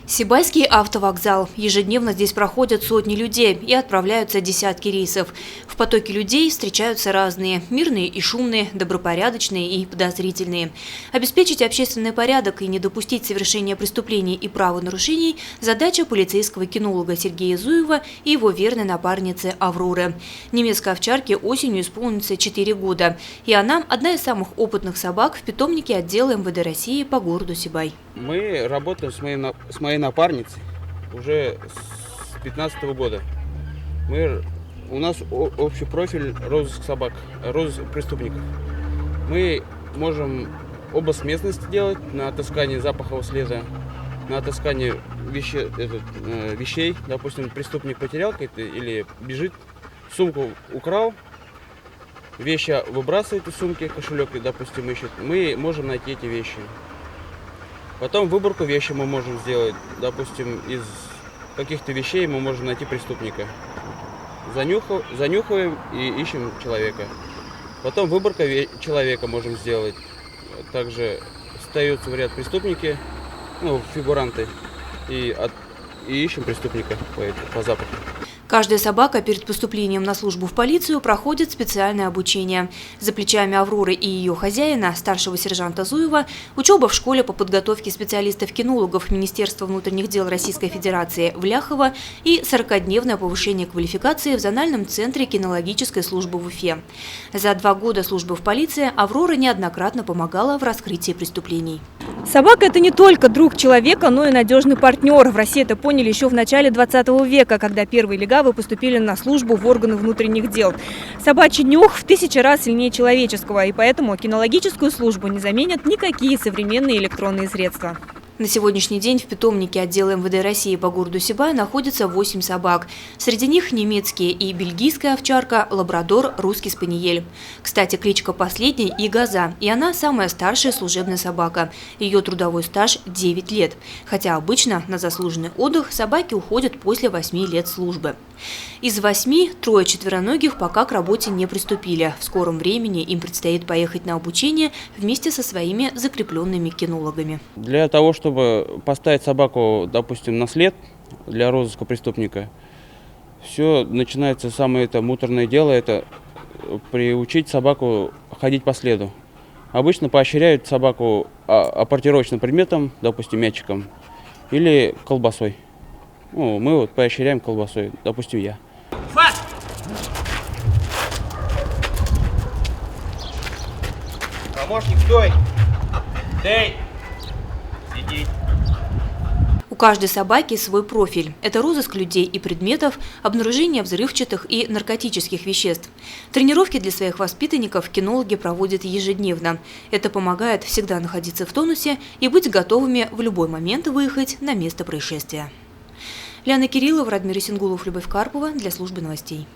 Сибайский автовокзал. Ежедневно здесь проходят сотни людей и отправляются десятки рейсов. В потоке людей встречаются разные – мирные и шумные, добропорядочные и подозрительные. Обеспечить общественный порядок и не допустить совершения преступлений и правонарушений – задача полицейского кинолога Сергея Зуева и его верной напарницы Авроры. Немецкой овчарке осенью исполнится 4 года. И она – одна из самых опытных собак в питомнике отдела МВД России по городу Сибай. Мы работаем с моей напарницей уже с 2015 года. У нас общий профиль розыск собак, розыск преступников. Мы можем обыск местности делать на отыскание запахового следа, на отыскание вещей. Допустим, преступник потерял или бежит, сумку украл, вещи выбрасывает из сумки, кошелек, допустим, ищет. Мы можем найти эти вещи. Потом выборку вещи мы можем сделать. Допустим, из каких-то вещей мы можем найти преступника. Занюхиваем и ищем человека. Потом выборка человека можем сделать. Также встаются в ряд преступники, фигуранты, и ищем преступника по запаху. Каждая собака перед поступлением на службу в полицию проходит специальное обучение. За плечами Авроры и ее хозяина, старшего сержанта Зуева, учеба в школе по подготовке специалистов-кинологов Министерства внутренних дел Российской Федерации в Ляхово и 40-дневное повышение квалификации в зональном центре кинологической службы в Уфе. За 2 года службы в полиции Аврора неоднократно помогала в раскрытии преступлений. Собака – это не только друг человека, но и надежный партнер. В России это поняли еще в начале 20 века, когда первые легавы поступили на службу в органы внутренних дел. Собачий нюх в 1000 раз сильнее человеческого, и поэтому кинологическую службу не заменят никакие современные электронные средства. На сегодняшний день в питомнике отдела МВД России по городу Сибай находится 8 собак. Среди них немецкие и бельгийская овчарка, лабрадор, русский спаниель. Кстати, кличка последней – Ягоза, и она самая старшая служебная собака. Ее трудовой стаж – 9 лет. Хотя обычно на заслуженный отдых собаки уходят после 8 лет службы. Из 8 3 четвероногих пока к работе не приступили. В скором времени им предстоит поехать на обучение вместе со своими закрепленными кинологами. Для того, чтобы поставить собаку, допустим, на след для розыска преступника, все начинается самое муторное дело – это приучить собаку ходить по следу. Обычно поощряют собаку апортировочным предметом, допустим, мячиком или колбасой. Мы поощряем колбасой, допустим, я. Помощник, стой! Стой! Сидеть! У каждой собаки свой профиль. Это розыск людей и предметов, обнаружение взрывчатых и наркотических веществ. Тренировки для своих воспитанников кинологи проводят ежедневно. Это помогает всегда находиться в тонусе и быть готовыми в любой момент выехать на место происшествия. Лиана Кириллова, Радмир Исенгулов, Любовь Карпова для службы новостей.